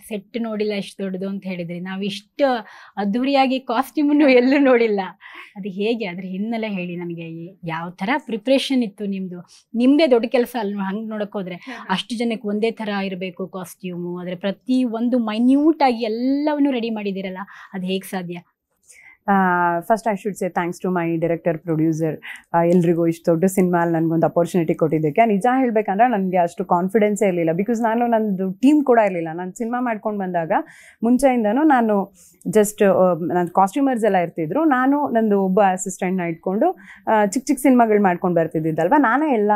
Set ನೋಡಿಲ್ಲ ಎಷ್ಟು ದೊಡ್ಡದು ಅಂತ ಹೇಳಿದ್ರಿ. ನಾವು ಇಷ್ಟು ಅದ್ಧೂರಿಯಾಗಿ ಕಾಸ್ಟ್ಯೂಮನ್ನು ಎಲ್ಲೂ ನೋಡಿಲ್ಲ. ಅದು ಹೇಗೆ ಅದ್ರ ಹಿನ್ನೆಲೆ ಹೇಳಿ ನನಗೆ. ಯಾವ ಥರ ಪ್ರಿಪ್ರೇಷನ್ ಇತ್ತು ನಿಮ್ಮದು? ನಿಮ್ಮದೇ ದೊಡ್ಡ ಕೆಲಸ ಅಲ್ವಾ ಹಂಗೆ ನೋಡೋಕ್ಕೋದ್ರೆ. ಅಷ್ಟು ಜನಕ್ಕೆ ಒಂದೇ ಥರ ಇರಬೇಕು ಕಾಸ್ಟ್ಯೂಮು, ಆದರೆ ಪ್ರತಿ ಒಂದು ಮೈನ್ಯೂಟಾಗಿ ಎಲ್ಲವನ್ನೂ ರೆಡಿ ಮಾಡಿದ್ದೀರಲ್ಲ, ಅದು ಹೇಗೆ ಸಾಧ್ಯ? First I should say thanks to my director, producer, ಎಲ್ರಿಗೂ ಇಷ್ಟು ದೊಡ್ಡ ಸಿನಿಮಾ ನನಗೊಂದು ಅಪರ್ಚುನಿಟಿ ಕೊಟ್ಟಿದ್ದಕ್ಕೆ. ನಿಜ ಹೇಳಬೇಕಂದ್ರೆ ನನಗೆ ಅಷ್ಟು ಕಾನ್ಫಿಡೆನ್ಸೇ ಇರಲಿಲ್ಲ, ಬಿಕಾಸ್ ನಂದು ಟೀಮ್ ಕೂಡ ಇರಲಿಲ್ಲ. ನಾನು ಸಿನಿಮಾ ಮಾಡ್ಕೊಂಡು ಬಂದಾಗ ಮುಂಚೆಯಿಂದನೂ ನಾನು ಜಸ್ಟ್ ನನ್ನ ಕಾಸ್ಟ್ಯೂಮರ್ಸ್ ಎಲ್ಲ ಇರ್ತಿದ್ರು, ನಂದು ಒಬ್ಬ ಅಸಿಸ್ಟೆಂಟ್ನ ಇಟ್ಕೊಂಡು ಚಿಕ್ಕ ಚಿಕ್ಕ ಸಿನಿಮಾಗಳು ಮಾಡ್ಕೊಂಡು ಬರ್ತಿದ್ದಿದ್ದಲ್ವ, ನಾನೇ ಎಲ್ಲ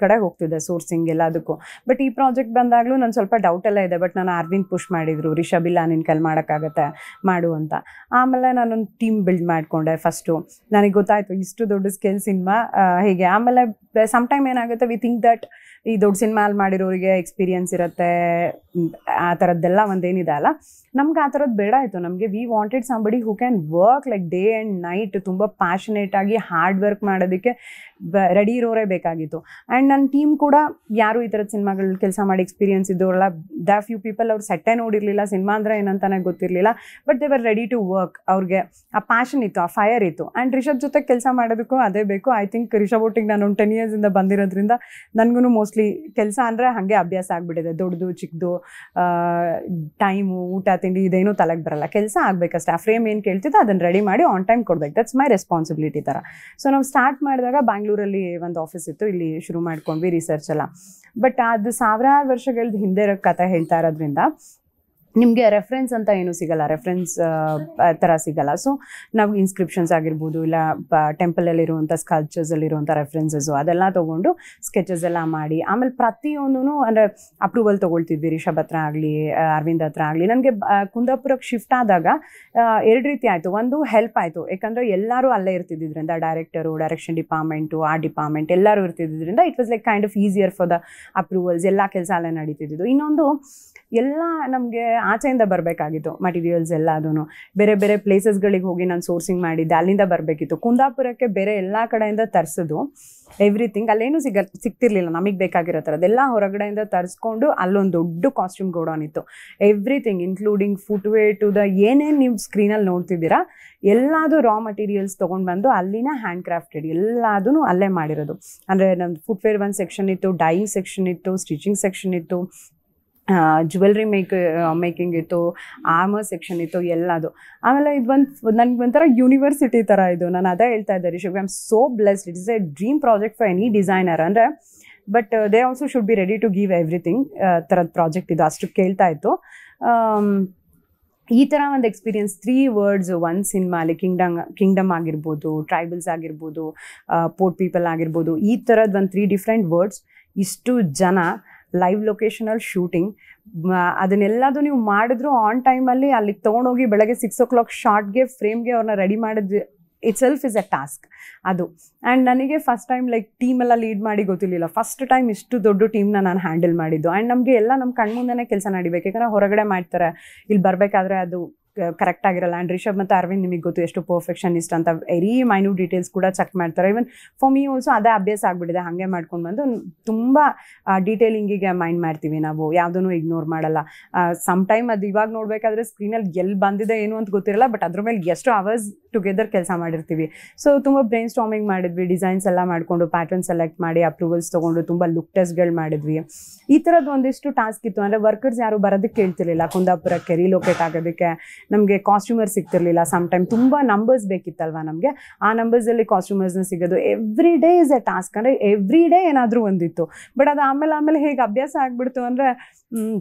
ಕಡೆ ಹೋಗ್ತಿದ್ದೆ ಸೋರ್ಸಿಂಗ್ ಎಲ್ಲದಕ್ಕೂ. ಬಟ್ ಈ ಪ್ರಾಜೆಕ್ಟ್ ಬಂದಾಗಲೂ ನಾನು ಸ್ವಲ್ಪ ಡೌಟ್ ಎಲ್ಲ ಇದೆ. ಬಟ್ ನಾನು ಅರವಿಂದ್ ಪುಷ್ ಮಾಡಿದ್ರು, ರಿಷಬ್ ಇಲ್ಲ ನಿನ್ನ ಕೈಲಿ ಮಾಡೋಕ್ಕಾಗತ್ತೆ ಮಾಡು ಅಂತ. ಆಮೇಲೆ ನಾನೊಂದು ಟೀಮ್ ಬಿಲ್ಡ್ ಮಾಡಿಕೊಂಡೆ. ಫಸ್ಟು ನನಗೆ ಗೊತ್ತಾಯಿತು ಇಷ್ಟು ದೊಡ್ಡ ಸ್ಕೇಲ್ ಸಿನಿಮಾ ಹೇಗೆ. ಆಮೇಲೆ ಸಮ್ಟೈಮ್ ಏನಾಗುತ್ತೆ, ವಿ ಥಿಂಕ್ ದಟ್ ಈ ದೊಡ್ಡ ಸಿನಿಮಾ ಅಲ್ಲಿ ಮಾಡಿರೋರಿಗೆ ಎಕ್ಸ್ಪೀರಿಯನ್ಸ್ ಇರುತ್ತೆ, ಆ ಥರದ್ದೆಲ್ಲ ಒಂದೇನಿದೆ ಅಲ್ಲ, ನಮ್ಗೆ ಆ ಥರದ್ದು ಬೇಡ ಆಯಿತು. ನಮಗೆ we wanted somebody who can work like day and night, ತುಂಬ ಪ್ಯಾಷನೇಟ್ ಆಗಿ ಹಾರ್ಡ್ ವರ್ಕ್ ಮಾಡೋದಕ್ಕೆ ರೆಡಿ ಇರೋರೇ ಬೇಕಾಗಿತ್ತು. ಆ್ಯಂಡ್ ನನ್ನ ಟೀಮ್ ಕೂಡ ಯಾರು ಈ ಥರದ ಸಿನಿಮಾಗಳು ಕೆಲಸ ಮಾಡಿ ಎಕ್ಸ್ಪೀರಿಯನ್ಸ್ ಇದ್ದವರಲ್ಲ. ಫ್ಯೂ ಪೀಪಲ್ ಅವ್ರು ಸೆಟ್ಟೇ ನೋಡಿರಲಿಲ್ಲ, ಸಿನಿಮಾ ಅಂದರೆ ಏನಂತಾನೆ ಗೊತ್ತಿರಲಿಲ್ಲ, but they were ready to work. ಅವ್ರಿಗೆ ಆ ಪ್ಯಾಷನ್ ಇತ್ತು, ಆ ಫೈರ್ ಇತ್ತು. ಆ್ಯಂಡ್ ರಿಷಬ್ ಜೊತೆ ಕೆಲಸ ಮಾಡೋದಕ್ಕೂ ಅದೇ ಬೇಕು. ಐ ಥಿಂಕ್ ರಿಷಬ್ ಒಟ್ಟಿಗೆ ನಾನು ಒಂದು 10 ಇಯರ್ಸಿಂದ ಬಂದಿರೋದ್ರಿಂದ ನನಗೂ ಮೋಸ್ಟ್ಲಿ ಕೆಲಸ ಅಂದರೆ ಹಾಗೆ ಅಭ್ಯಾಸ ಆಗಿಬಿಟ್ಟಿದೆ. ದೊಡ್ಡದು ಚಿಕ್ಕದು ಟೈಮು ಊಟ ತಿಂಡಿ ಇದೇನೂ ತಲೆಗೆ ಬರಲ್ಲ, ಕೆಲಸ ಆಗಬೇಕಷ್ಟೇ. ಆ ಫ್ರೇಮ್ ಏನು ಕೇಳ್ತಿದ್ದೆ ಅದನ್ನು ರೆಡಿ ಮಾಡಿ ಆನ್ ಟೈಮ್ ಕೊಡ್ಬೇಕು, ದಟ್ಸ್ ಮೈ ರೆಸ್ಪಾನ್ಸಿಬಿಲಿಟಿ ಥರ. ಸೊ ನಾವು ಸ್ಟಾರ್ಟ್ ಮಾಡಿದಾಗ ಬ್ಯಾಂಗ್ಳೂರಲ್ಲಿ ಒಂದು ಆಫೀಸ್ ಇತ್ತು, ಇಲ್ಲಿ ಶುರು ಮಾಡ್ಕೊಂಡ್ವಿ ರಿಸರ್ಚ್ ಎಲ್ಲ. ಬಟ್ ಅದು ಸಾವಿರಾರು ವರ್ಷಗಳ ಹಿಂದೆ ಕಥೆ ಹೇಳ್ತಾ ಇರೋದ್ರಿಂದ ನಿಮಗೆ ರೆಫರೆನ್ಸ್ ಅಂತ ಏನೂ ಸಿಗಲ್ಲ, ರೆಫರೆನ್ಸ್ ಥರ ಸಿಗಲ್ಲ. ಸೊ ನಾವು ಇನ್ಸ್ಕ್ರಿಪ್ಷನ್ಸ್ ಆಗಿರ್ಬೋದು, ಇಲ್ಲ ಟೆಂಪಲಲ್ಲಿರುವಂಥ ಸ್ಕಲ್ಪ್ಚರ್ಸಲ್ಲಿರುವಂಥ ರೆಫರೆನ್ಸಸ್ಸು ಅದೆಲ್ಲ ತೊಗೊಂಡು ಸ್ಕೆಚಸ್ ಎಲ್ಲ ಮಾಡಿ, ಆಮೇಲೆ ಪ್ರತಿಯೊಂದೂ ಅಂದರೆ ಅಪ್ರೂವಲ್ ತೊಗೊಳ್ತಿದ್ವಿ. ರಿಷಬ್ ಹತ್ರ ಆಗಲಿ, ಅರವಿಂದ್ ಹತ್ರ ಆಗಲಿ. ನನಗೆ ಕುಂದಾಪುರಕ್ಕೆ ಶಿಫ್ಟ್ ಆದಾಗ 2 ರೀತಿ ಆಯಿತು. ಒಂದು ಹೆಲ್ಪ್ ಆಯಿತು, ಯಾಕಂದರೆ ಎಲ್ಲರೂ ಅಲ್ಲೇ ಇರ್ತಿದ್ದಿದ್ರಿಂದ, director, direction department, art department ಎಲ್ಲರೂ ಇರ್ತಿದ್ದಿದ್ರಿಂದ it was like kind of easier for the approvals. ಎಲ್ಲ ಕೆಲಸ ಅಲ್ಲೇ ನಡೀತಿದ್ದು. ಇನ್ನೊಂದು, ಎಲ್ಲ ನಮಗೆ ಆಚೆಯಿಂದ ಬರಬೇಕಾಗಿತ್ತು ಮಟೀರಿಯಲ್ಸ್ ಎಲ್ಲ. ಅದೂ ಬೇರೆ ಬೇರೆ ಪ್ಲೇಸಸ್ಗಳಿಗೆ ಹೋಗಿ ನಾನು ಸೋರ್ಸಿಂಗ್ ಮಾಡಿದ್ದೆ, ಅಲ್ಲಿಂದ ಬರಬೇಕಿತ್ತು. ಕುಂದಾಪುರಕ್ಕೆ ಬೇರೆ ಎಲ್ಲ ಕಡೆಯಿಂದ ತರಿಸೋದು ಎವ್ರಿಥಿಂಗ್, ಅಲ್ಲೇನೂ ಸಿಗ್ತಿರ್ಲಿಲ್ಲ ನಮಗೆ ಬೇಕಾಗಿರೋ ಥರದ್ದೆಲ್ಲ ಹೊರಗಡೆಯಿಂದ ತರಿಸ್ಕೊಂಡು ಅಲ್ಲೊಂದು ದೊಡ್ಡ ಕಾಸ್ಟ್ಯೂಮ್ ಗೋಡೌನ್ ಇತ್ತು. Everything including footwear to the ಏನೇನು ನೀವು ಸ್ಕ್ರೀನಲ್ಲಿ ನೋಡ್ತಿದ್ದೀರಾ ಎಲ್ಲದೂ ರಾ ಮಟೀರಿಯಲ್ಸ್ ತೊಗೊಂಡು ಬಂದು ಅಲ್ಲಿನ ಹ್ಯಾಂಡ್ ಕ್ರಾಫ್ಟೆಡ್ ಎಲ್ಲದೂ ಅಲ್ಲೇ ಮಾಡಿರೋದು. ಅಂದರೆ ನಮ್ಮದು ಫುಟ್ವೇರ್ ಒಂದು ಸೆಕ್ಷನ್ ಇತ್ತು, ಡೈಯಿಂಗ್ ಸೆಕ್ಷನ್ ಇತ್ತು, ಸ್ಟಿಚಿಂಗ್ ಸೆಕ್ಷನ್ ಇತ್ತು, ಜ್ಯುವೆಲ್ರಿ ಮೇಕಿಂಗ್ ಇತ್ತು, ಆರ್ಮರ್ ಸೆಕ್ಷನ್ ಇತ್ತು, ಎಲ್ಲದು. ಆಮೇಲೆ ಇದು ನನಗೆ ಒಂಥರ ಯೂನಿವರ್ಸಿಟಿ ಥರ ಇದು. ನಾನು ಅದೇ ಹೇಳ್ತಾ ಇದ್ದೆ Rishab, I am so blessed. It is a dream project for any designer. ಅಂದರೆ but they also should be ready to give everything ಥರದ ಪ್ರಾಜೆಕ್ಟ್ ಇದು. ಅಷ್ಟು ಕೇಳ್ತಾ ಇತ್ತು. ಈ ಥರ ಒಂದು ಎಕ್ಸ್ಪೀರಿಯನ್ಸ್ 3 ವರ್ಡ್ಸ್ ಒಂದು ಸಿನಿಮಾಲಿ, ಕಿಂಗ್ಡಮ್ ಆಗಿರ್ಬೋದು, ಟ್ರೈಬಲ್ಸ್ ಆಗಿರ್ಬೋದು, ಪೋರ್ಟ್ ಪೀಪಲ್ ಆಗಿರ್ಬೋದು, ಈ ಥರದ್ದು ಒಂದು 3 ಡಿಫ್ರೆಂಟ್ ವರ್ಡ್ಸ್, ಇಷ್ಟು ಜನ, ಲೈವ್ ಲೊಕೇಶನಲ್ಲಿ ಶೂಟಿಂಗ್, ಅದನ್ನೆಲ್ಲದು ನೀವು ಮಾಡಿದ್ರು ಆನ್ ಟೈಮಲ್ಲಿ ಅಲ್ಲಿಗೆ ತೊಗೊಂಡೋಗಿ ಬೆಳಗ್ಗೆ 6 o'clock ಶಾರ್ಟ್ಗೆ ಫ್ರೇಮ್ಗೆ ಅವ್ರನ್ನ ರೆಡಿ ಮಾಡಿದ್ದು it self is a task ಅದು. ಆ್ಯಂಡ್ ನನಗೆ ಫಸ್ಟ್ ಟೈಮ್ ಲೈಕ್ ಟೀಮೆಲ್ಲ ಲೀಡ್ ಮಾಡಿ ಗೊತ್ತಿರಲಿಲ್ಲ. ಫಸ್ಟ್ ಟೈಮ್ ಇಷ್ಟು ದೊಡ್ಡ ಟೀಮ್ನ ನಾನು ಹ್ಯಾಂಡಲ್ ಮಾಡಿದ್ದು. ಆ್ಯಂಡ್ ನಮಗೆ ಎಲ್ಲ ನಮ್ಮ ಕಣ್ಮುಂದೆನೇ ಕೆಲಸ ನಡಿಬೇಕು, ಯಾಕಂದರೆ ಹೊರಗಡೆ ಮಾಡ್ತಾರೆ, ಇಲ್ಲಿ ಬರಬೇಕಾದ್ರೆ ಅದು ಕರೆಕ್ಟ್ ಆಗಿರಲ್ಲ. ಆ್ಯಂಡ್ ರಿಷಬ್ ಮತ್ತು ಅರವಿಂದ್ ನಿಮಗೆ ಗೊತ್ತು ಎಷ್ಟು ಪರ್ಫೆಕ್ಷನಿಸ್ಟ್ ಅಂತ, ವೆರಿ ಮೈನ್ಯೂಟ್ ಡೀಟೇಲ್ಸ್ ಕೂಡ ಚೆಕ್ ಮಾಡ್ತಾರೆ. ಈವನ್ ಫಾರ್ ಮೀ ಆಲ್ಸೋ ಅದೇ ಅಭ್ಯಾಸ ಆಗಿಬಿಟ್ಟಿದೆ. ಹಾಗೆ ಮಾಡ್ಕೊಂಡು ಬಂದು ತುಂಬ ಡೀಟೇಲಿಂಗಿಗೆ ಮೈಂಡ್ ಮಾಡ್ತೀವಿ ನಾವು, ಯಾವುದೂ ಇಗ್ನೋರ್ ಮಾಡಲ್ಲ. ಸಮ್ಟೈಮ್ ಅದು ಇವಾಗ ನೋಡಬೇಕಾದ್ರೆ ಸ್ಕ್ರೀನಲ್ಲಿ ಎಲ್ಲಿ ಬಂದಿದೆ ಏನು ಅಂತ ಗೊತ್ತಿರಲ್ಲ, ಬಟ್ ಅದ್ರ ಮೇಲೆ ಎಷ್ಟು ಅವರ್ಸ್ ಟುಗೆದರ್ ಕೆಲಸ ಮಾಡಿರ್ತೀವಿ. ಸೊ ತುಂಬ ಬ್ರೈನ್ ಸ್ಟಾರ್ಮಿಂಗ್ ಮಾಡಿದ್ವಿ, ಡಿಸೈನ್ಸ್ ಎಲ್ಲ ಮಾಡಿಕೊಂಡು ಪ್ಯಾಟರ್ನ್ ಸೆಲೆಕ್ಟ್ ಮಾಡಿ ಅಪ್ರೂವಲ್ಸ್ ತೊಗೊಂಡು ತುಂಬ ಲುಕ್ ಟೆಸ್ಟ್ಗಳು ಮಾಡಿದ್ವಿ. ಈ ಥರದ್ದು ಒಂದಿಷ್ಟು ಟಾಸ್ಕ್ ಇತ್ತು. ಅಂದರೆ ವರ್ಕರ್ಸ್ ಯಾರು ಬರೋದಕ್ಕೆ ಕೇಳ್ತಿರ್ಲಿಲ್ಲ ಕುಂದಾಪುರಕ್ಕೆ ರೀಲೊಕೇಟ್ ಆಗೋದಕ್ಕೆ. ನಮಗೆ ಕಾಸ್ಟ್ಯೂಮರ್ ಸಿಗ್ತಿರ್ಲಿಲ್ಲ, ಸಮ್ಟೈಮ್ ತುಂಬ ನಂಬರ್ಸ್ ಬೇಕಿತ್ತಲ್ವ ನಮಗೆ. ಆ ನಂಬರ್ಸಲ್ಲಿ ಕಾಸ್ಟ್ಯೂಮರ್ಸ್ನ ಸಿಗೋದು every day is A task. ಅಂದರೆ ಎವ್ರಿ ಡೇ ಏನಾದರೂ ಒಂದಿತ್ತು. ಬಟ್ ಅದು ಆಮೇಲೆ ಹೇಗೆ ಅಭ್ಯಾಸ ಆಗಿಬಿಡ್ತು ಅಂದರೆ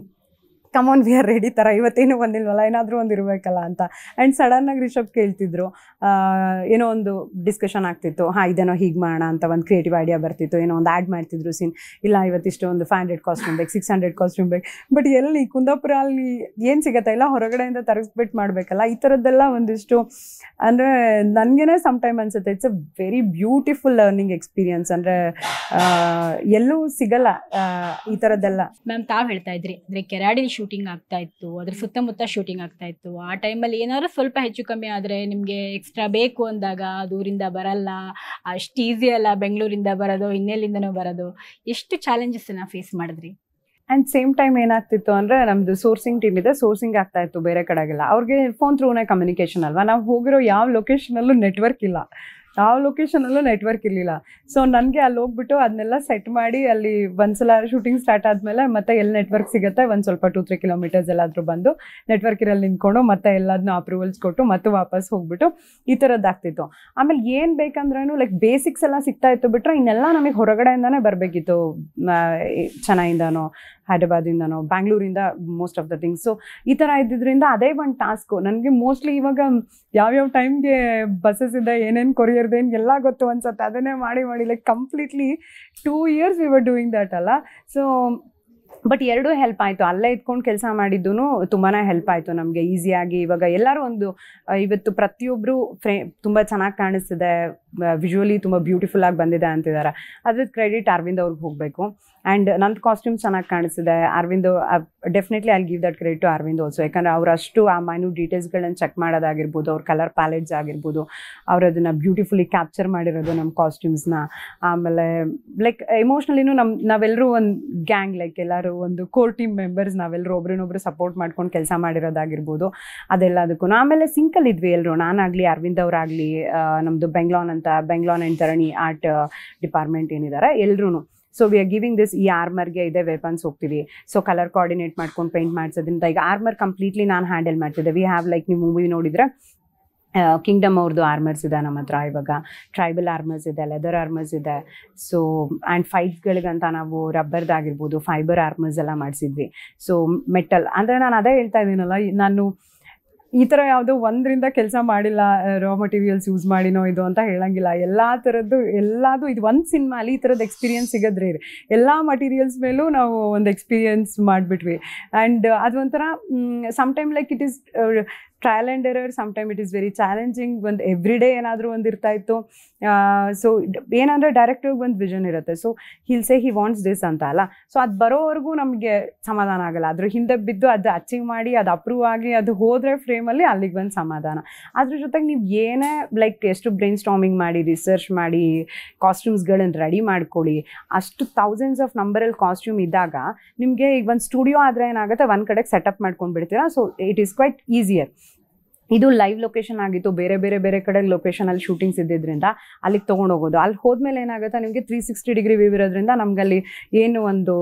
ಕಮಾನ್ ವಿ ಆರ್ ರೆಡಿ ಥರ, ಇವತ್ತೇನು ಬಂದಿಲ್ವಲ್ಲ, ಏನಾದರೂ ಒಂದು ಇರಬೇಕಲ್ಲ ಅಂತ. ಆ್ಯಂಡ್ ಸಡನ್ನಾಗಿ ರಿಷಬ್ ಕೇಳ್ತಿದ್ರು, ಏನೋ ಒಂದು ಡಿಸ್ಕಷನ್ ಆಗ್ತಿತ್ತು, ಇದೇನೋ ಹೀಗೆ ಮಾಡೋಣ ಅಂತ ಒಂದು ಕ್ರಿಯೇಟಿವ್ ಐಡಿಯಾ ಬರ್ತಿತ್ತು. ಏನೋ ಒಂದು ಆ್ಯಡ್ ಮಾಡ್ತಿದ್ರು ಸೀನ್, ಇಲ್ಲ ಇವತ್ತಿಷ್ಟು ಒಂದು 500 ಕಾಸ್ಟ್ಯೂಮ್ ಬೇಕು, 600 ಕಾಸ್ಟ್ಯೂಮ್ ಬೇಕು. ಬಟ್ ಎಲ್ಲಿ ಕುಂದಾಪುರ ಅಲ್ಲಿ ಏನು ಸಿಗುತ್ತೆ, ಇಲ್ಲ ಹೊರಗಡೆಯಿಂದ ತರಿಸ್ಬಿಟ್ಟು ಮಾಡಬೇಕಲ್ಲ. ಈ ಥರದ್ದೆಲ್ಲ ಒಂದಿಷ್ಟು ಅಂದರೆ ನನಗೇನೆ ಸಮ್ಟೈಮ್ ಅನಿಸುತ್ತೆ it's a very beautiful learning experience. ಅಂದರೆ ಎಲ್ಲೂ ಸಿಗಲ್ಲ ಈ ಥರದ್ದೆಲ್ಲ. ಮ್ಯಾಮ್ ತಾವು ಹೇಳ್ತಾ ಇದ್ರಿ, ಅಂದರೆ ಕೆರಾಡಿಲಿ ಶೂಟಿಂಗ್ ಆಗ್ತಾ ಇತ್ತು, ಅದ್ರ ಸುತ್ತಮುತ್ತ ಶೂಟಿಂಗ್ ಆಗ್ತಾ ಇತ್ತು. ಆ ಟೈಮಲ್ಲಿ ಏನಾದ್ರು ಸ್ವಲ್ಪ ಹೆಚ್ಚು ಕಮ್ಮಿ ಆದರೆ ನಿಮಗೆ ಎಕ್ಸ್ಟ್ರಾ ಬೇಕು ಅಂದಾಗ ದೂರಿಂದ ಬರಲ್ಲ, ಅಷ್ಟು ಈಸಿ ಅಲ್ಲ ಬೆಂಗಳೂರಿಂದ ಬರೋದು, ಇನ್ನೆಲ್ಲಿಂದನೂ ಬರೋದು. ಎಷ್ಟು ಚಾಲೆಂಜಸ್ಸನ್ನು ಫೇಸ್ ಮಾಡಿದ್ರಿ? ಆ್ಯಂಡ್ ಸೇಮ್ ಟೈಮ್ ಏನಾಗ್ತಿತ್ತು ಅಂದರೆ ನಮ್ಮದು ಸೋರ್ಸಿಂಗ್ ಟೀಮ್ ಇದೆ, ಸೋರ್ಸಿಂಗ್ ಆಗ್ತಾ ಇತ್ತು ಬೇರೆ ಕಡೆಗೆಲ್ಲ. ಅವ್ರಿಗೆ ಫೋನ್ ಥ್ರೂನೇ ಕಮ್ಯುನಿಕೇಷನ್ ಅಲ್ವಾ, ನಾವು ಹೋಗಿರೋ ಯಾವ ಲೊಕೇಶನಲ್ಲೂ ನೆಟ್ವರ್ಕ್ ಇಲ್ಲ, ಯಾವ ಲೊಕೇಶನಲ್ಲೂ ನೆಟ್ವರ್ಕ್ ಇರಲಿಲ್ಲ. ಸೊ ನನಗೆ ಅಲ್ಲಿ ಹೋಗ್ಬಿಟ್ಟು ಅದನ್ನೆಲ್ಲ ಸೆಟ್ ಮಾಡಿ ಅಲ್ಲಿ ಒಂದ್ಸಲ ಶೂಟಿಂಗ್ ಸ್ಟಾರ್ಟ್ ಆದಮೇಲೆ ಮತ್ತೆ ಎಲ್ಲಿ ನೆಟ್ವರ್ಕ್ ಸಿಗುತ್ತೆ ಒಂದು ಸ್ವಲ್ಪ 2-3 ಕಿಲೋಮೀಟರ್ಸ್ ಎಲ್ಲಾದರೂ ಬಂದು ನೆಟ್ವರ್ಕ್ ಇರಲ್ಲಿ ನಿಂತ್ಕೊಂಡು ಮತ್ತೆ ಎಲ್ಲದನ್ನೂ ಅಪ್ರೂವಲ್ಸ್ ಕೊಟ್ಟು ಮತ್ತೆ ವಾಪಸ್ ಹೋಗ್ಬಿಟ್ಟು ಈ ಥರದ್ದಾಗ್ತಿತ್ತು. ಆಮೇಲೆ ಏನು ಬೇಕಂದ್ರೂ ಲೈಕ್ ಬೇಸಿಕ್ಸ್ ಎಲ್ಲ ಸಿಗ್ತಾ ಇತ್ತು ಬಿಟ್ಟರೆ ಇನ್ನೆಲ್ಲ ನಮಗೆ ಹೊರಗಡೆಯಿಂದನೇ ಬರಬೇಕಿತ್ತು, ಚೆನ್ನೈಯಿಂದನೋ ಹೈದ್ರಾಬಾದಿಂದನೋ ಬ್ಯಾಂಗ್ಳೂರಿಂದ most of the things. So ಈ ಥರ ಇದ್ದಿದ್ದರಿಂದ ಅದೇ ಒಂದು ಟಾಸ್ಕು ನನಗೆ. ಮೋಸ್ಟ್ಲಿ ಇವಾಗ ಯಾವ್ಯಾವ ಟೈಮ್ಗೆ ಬಸ್ಸಸ್ ಇದೆ, ಏನೇನು ಕೊರಿಯರ್ದೆ ಏನು ಎಲ್ಲ ಗೊತ್ತು ಅನ್ಸುತ್ತೆ, ಅದನ್ನೇ ಮಾಡಿ like completely 2 years we were doing that ಅಲ್ಲ. ಸೊ ಬಟ್ ಎರಡೂ ಹೆಲ್ಪ್ ಆಯಿತು, ಅಲ್ಲೇ ಇದ್ಕೊಂಡು ಕೆಲಸ ಮಾಡಿದ್ದೂ ತುಂಬಾ ಹೆಲ್ಪ್ ಆಯಿತು ನಮಗೆ ಈಸಿಯಾಗಿ. ಇವಾಗ ಎಲ್ಲರೂ ಇವತ್ತು ಪ್ರತಿಯೊಬ್ಬರು ತುಂಬ ಚೆನ್ನಾಗಿ ಕಾಣಿಸ್ತಿದೆ, ವಿಜುವಲಿ ತುಂಬ ಬ್ಯೂಟಿಫುಲ್ ಆಗಿ ಬಂದಿದೆ ಅಂತಿದ್ದಾರೆ. ಅದ್ರದ್ದು ಕ್ರೆಡಿಟ್ ಅರವಿಂದ್ ಅವ್ರಿಗೆ ಹೋಗಬೇಕು. ಆ್ಯಂಡ್ ನಂದು ಕಾಸ್ಟ್ಯೂಮ್ ಚೆನ್ನಾಗಿ ಕಾಣಿಸ್ತಿದೆ, Aravind definitely I give that credit to Aravind also. ಯಾಕಂದರೆ ಅವ್ರು ಅಷ್ಟು ಆ ಮೈನ್ಯೂಟ್ ಡೀಟೇಲ್ಸ್ಗಳನ್ನ ಚೆಕ್ ಮಾಡೋದಾಗಿರ್ಬೋದು, ಅವ್ರ ಕಲರ್ ಪ್ಯಾಲೆಟ್ಸ್ ಆಗಿರ್ಬೋದು, ಅವ್ರು ಅದನ್ನು ಬ್ಯೂಟಿಫುಲಿ ಕ್ಯಾಪ್ಚರ್ ಮಾಡಿರೋದು ನಮ್ಮ ಕಾಸ್ಟ್ಯೂಮ್ಸ್ನ. ಆಮೇಲೆ ಲೈಕ್ ಎಮೋಷ್ನಲಿನೂ ನಾವೆಲ್ಲರೂ ಒಂದು ಗ್ಯಾಂಗ್, ಲೈಕ್ ಎಲ್ಲರೂ ಒಂದು ಕೋರ್ ಟೀಮ್ ಮೆಂಬರ್ಸ್, ನಾವೆಲ್ಲರೂ ಒಬ್ರನ್ನೊಬ್ರು ಸಪೋರ್ಟ್ ಮಾಡ್ಕೊಂಡು ಕೆಲಸ ಮಾಡಿರೋದಾಗಿರ್ಬೋದು ಅದೆಲ್ಲದಕ್ಕೂ. ಆಮೇಲೆ ಸಿಂಕಲ್ ಇದ್ವಿ ಎಲ್ಲರೂ, ನಾನಾಗಲಿ ಅರವಿಂದ್ ಅವರಾಗಲಿ, ನಮ್ಮದು ಬೆಂಗ್ಲಾನ್ ಆ್ಯಂಡ್ ತರಣಿ ಆರ್ಟ್ ಡಿಪಾರ್ಟ್ಮೆಂಟ್ ಏನಿದ್ದಾರೆ ಎಲ್ಲರೂ. So we are giving this, ಈ ಆರ್ಮರ್ಗೆ ಇದೇ ವೆಪನ್ಸ್ ಹೋಗ್ತೀವಿ. ಸೊ ಕಲರ್ ಕೋಆರ್ಡಿನೇಟ್ ಮಾಡ್ಕೊಂಡು ಪೇಂಟ್ ಮಾಡಿಸೋದ್ರಿಂದ ಈಗ ಆರ್ಮರ್ ಕಂಪ್ಲೀಟ್ಲಿ ನಾನು ಹ್ಯಾಂಡಲ್ ಮಾಡ್ತಿದ್ದೆ. ವಿ ಹ್ಯಾವ್ ಲೈಕ್ ನೀವು ಮೂವಿ ನೋಡಿದರೆ ಕಿಂಗ್ಡಮ್ ಅವ್ರದ್ದು ಆರ್ಮರ್ಸ್ ಇದೆ ನಮ್ಮ ಹತ್ರ, ಇವಾಗ ಟ್ರೈಬಲ್ ಆರ್ಮರ್ಸ್ ಇದೆ, ಲೆದರ್ ಆರ್ಮರ್ಸ್ ಇದೆ. ಸೊ ಆ್ಯಂಡ್ ಫೈಟ್ಸ್ಗಳಿಗಂತ ನಾವು ರಬ್ಬರ್ದಾಗಿರ್ಬೋದು ಫೈಬರ್ ಆರ್ಮರ್ಸ್ ಎಲ್ಲ ಮಾಡಿಸಿದ್ವಿ. ಸೊ ಮೆಟಲ್ ಅಂದರೆ ನಾನು ಅದೇ ಹೇಳ್ತಾ ಇದ್ದೀನಲ್ಲ, ನಾನು ಈ ಥರ ಯಾವುದೋ ಒಂದರಿಂದ ಕೆಲಸ ಮಾಡಿಲ್ಲ, ರಾ ಮಟೀರಿಯಲ್ಸ್ ಯೂಸ್ ಮಾಡಿನೋ ಇದು ಅಂತ ಹೇಳಂಗಿಲ್ಲ. ಎಲ್ಲ ಥರದ್ದು ಇದು ಒಂದು ಸಿನಿಮಾಲಿ ಈ ಥರದ್ದು ಎಕ್ಸ್ಪೀರಿಯನ್ಸ್ ಸಿಗೋದ್ರೆ ಎಲ್ಲ ಮಟೀರಿಯಲ್ಸ್ ಮೇಲೂ ನಾವು ಒಂದು ಎಕ್ಸ್ಪೀರಿಯನ್ಸ್ ಮಾಡಿಬಿಟ್ವಿ. ಆ್ಯಂಡ್ ಅದು ಒಂಥರ sometime like it is trial and error, sometime it is very challenging. ಒಂದು ಎವ್ರಿ ಡೇ ಏನಾದರೂ ಒಂದು ಇರ್ತಾ ಇತ್ತು. ಸೊ ಏನಂದರೆ ಡೈರೆಕ್ಟಿಗೆ ಒಂದು ವಿಷನ್ ಇರುತ್ತೆ. So hill say he wants this ಅಂತ ಅಲ್ಲ. ಸೊ ಅದು ಬರೋವರೆಗೂ ನಮಗೆ ಸಮಾಧಾನ ಆಗಲ್ಲ. ಅದ್ರ ಹಿಂದೆ ಬಿದ್ದು ಅದು ಅಚೀವ್ ಮಾಡಿ ಅದು ಅಪ್ರೂವ್ ಆಗಿ ಅದು ಹೋದರೆ ಫ್ರೇಮಲ್ಲಿ ಅಲ್ಲಿಗೆ ಬಂದು ಸಮಾಧಾನ. ಅದ್ರ ಜೊತೆಗೆ ನೀವು ಏನೇ ಲೈಕ್ ಎಷ್ಟು ಬ್ರೈನ್ ಸ್ಟಾರ್ಮಿಂಗ್ ಮಾಡಿ ರಿಸರ್ಚ್ ಮಾಡಿ ಕಾಸ್ಟ್ಯೂಮ್ಸ್ಗಳನ್ನು ರೆಡಿ ಮಾಡ್ಕೊಳ್ಳಿ, ಅಷ್ಟು ಥೌಸಂಡ್ಸ್ ಆಫ್ ನಂಬರಲ್ಲಿ ಕಾಸ್ಟ್ಯೂಮ್ ಇದ್ದಾಗ ನಿಮಗೆ ಈಗ ಒಂದು ಸ್ಟುಡಿಯೋ ಆದರೆ ಏನಾಗುತ್ತೆ, ಒಂದು ಕಡೆಗೆ ಸೆಟಪ್ ಮಾಡ್ಕೊಂಡು ಬಿಡ್ತೀರಾ. So it is quite easier. ಇದು ಲೈವ್ ಲೊಕೇಶನ್ ಆಗಿತ್ತು, ಬೇರೆ ಕಡೆ ಲೊಕೇಶನಲ್ಲಿ ಶೂಟಿಂಗ್ಸ್ ಇದ್ದಿದ್ದರಿಂದ ಅಲ್ಲಿಗೆ ತೊಗೊಂಡೋಗೋದು. ಅಲ್ಲಿ ಹೋದ್ಮೇಲೆ ಏನಾಗುತ್ತೆ, ನಿಮಗೆ 360 ಡಿಗ್ರಿ ವ್ಯೂ ಇರೋದ್ರಿಂದ ನಮಗಲ್ಲಿ ಏನು ಒಂದು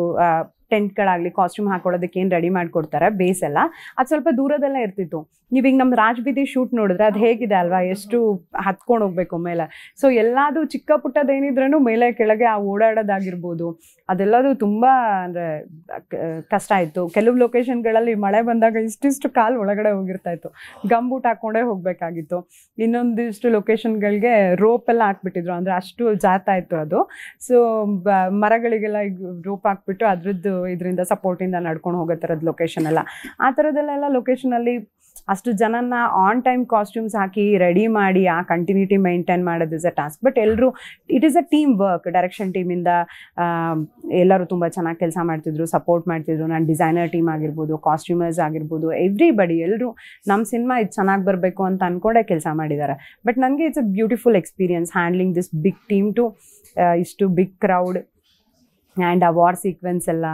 ಟೆಂಟ್ಗಳಾಗಲಿ ಕಾಸ್ಟ್ಯೂಮ್ ಹಾಕೊಳ್ಳೋದಕ್ಕೆ ಏನು ರೆಡಿ ಮಾಡಿಕೊಡ್ತಾರೆ ಬೇಸ್ ಎಲ್ಲ, ಅದು ಸ್ವಲ್ಪ ದೂರದಲ್ಲೇ ಇರ್ತಿತ್ತು. ನೀವೀಗ ನಮ್ಮ ರಾಜಬೀದಿ ಶೂಟ್ ನೋಡಿದ್ರೆ ಅದು ಹೇಗಿದೆ ಅಲ್ವಾ, ಎಷ್ಟು ಹತ್ಕೊಂಡು ಹೋಗ್ಬೇಕು ಮೇಲೆ. ಸೊ ಎಲ್ಲದು ಚಿಕ್ಕ ಪುಟ್ಟದೇನಿದ್ರೂ ಮೇಲೆ ಕೆಳಗೆ ಆ ಓಡಾಡೋದಾಗಿರ್ಬೋದು ಅದೆಲ್ಲದು ತುಂಬ ಅಂದರೆ ಕಷ್ಟ ಇತ್ತು. ಕೆಲವು ಲೊಕೇಶನ್ಗಳಲ್ಲಿ ಮಳೆ ಬಂದಾಗ ಇಷ್ಟಿಷ್ಟು ಕಾಲು ಒಳಗಡೆ ಹೋಗಿರ್ತಾ ಇತ್ತು, ಗಂಬೂಟ್ ಹಾಕ್ಕೊಂಡೇ ಹೋಗಬೇಕಾಗಿತ್ತು. ಇನ್ನೊಂದಿಷ್ಟು ಲೊಕೇಶನ್ಗಳಿಗೆ ರೋಪ್ ಎಲ್ಲ ಹಾಕ್ಬಿಟ್ಟಿದ್ರು, ಅಂದರೆ ಅಷ್ಟು ಜಾತಾ ಇತ್ತು ಅದು. ಸೊ ಮರಗಳಿಗೆಲ್ಲ ಈಗ ರೋಪ್ ಹಾಕ್ಬಿಟ್ಟು ಅದ್ರದ್ದು ಇದರಿಂದ ಸಪೋರ್ಟಿಂದ ನಡ್ಕೊಂಡು ಹೋಗೋ ಥರದ್ದು ಲೊಕೇಶನ್ ಎಲ್ಲ. ಆ ಥರದಲ್ಲೆಲ್ಲ ಲೊಕೇಶನಲ್ಲಿ ಅಷ್ಟು ಜನನ ಆನ್ ಟೈಮ್ ಕಾಸ್ಟ್ಯೂಮ್ಸ್ ಹಾಕಿ ರೆಡಿ ಮಾಡಿ ಆ ಕಂಟಿನ್ಯೂಟಿ ಮೇಂಟೈನ್ ಮಾಡೋದು ಇಸ್ ಅ ಟಾಸ್ಕ್. ಬಟ್ ಎಲ್ಲರೂ it is a team work. Direction ಟೀಮಿಂದ ಎಲ್ಲರೂ ತುಂಬ ಚೆನ್ನಾಗಿ ಕೆಲಸ ಮಾಡ್ತಿದ್ರು, ಸಪೋರ್ಟ್ ಮಾಡ್ತಿದ್ರು. ನಾನು ಡಿಸೈನರ್ ಟೀಮ್ ಆಗಿರ್ಬೋದು, ಕಾಸ್ಟ್ಯೂಮರ್ಸ್ ಆಗಿರ್ಬೋದು, ಎವ್ರಿಬಡಿ ಎಲ್ಲರೂ ನಮ್ಮ ಸಿನಿಮಾ ಇದು ಚೆನ್ನಾಗಿ ಬರಬೇಕು ಅಂತ ಅಂದ್ಕೊಂಡೇ ಕೆಲಸ ಮಾಡಿದ್ದಾರೆ. ಬಟ್ ನನಗೆ it's a beautiful experience handling this big team to ಇಷ್ಟು ಬಿಗ್ ಕ್ರೌಡ್ ಆ್ಯಂಡ್ ಆ ವಾರ್ ಸೀಕ್ವೆನ್ಸ್ ಎಲ್ಲ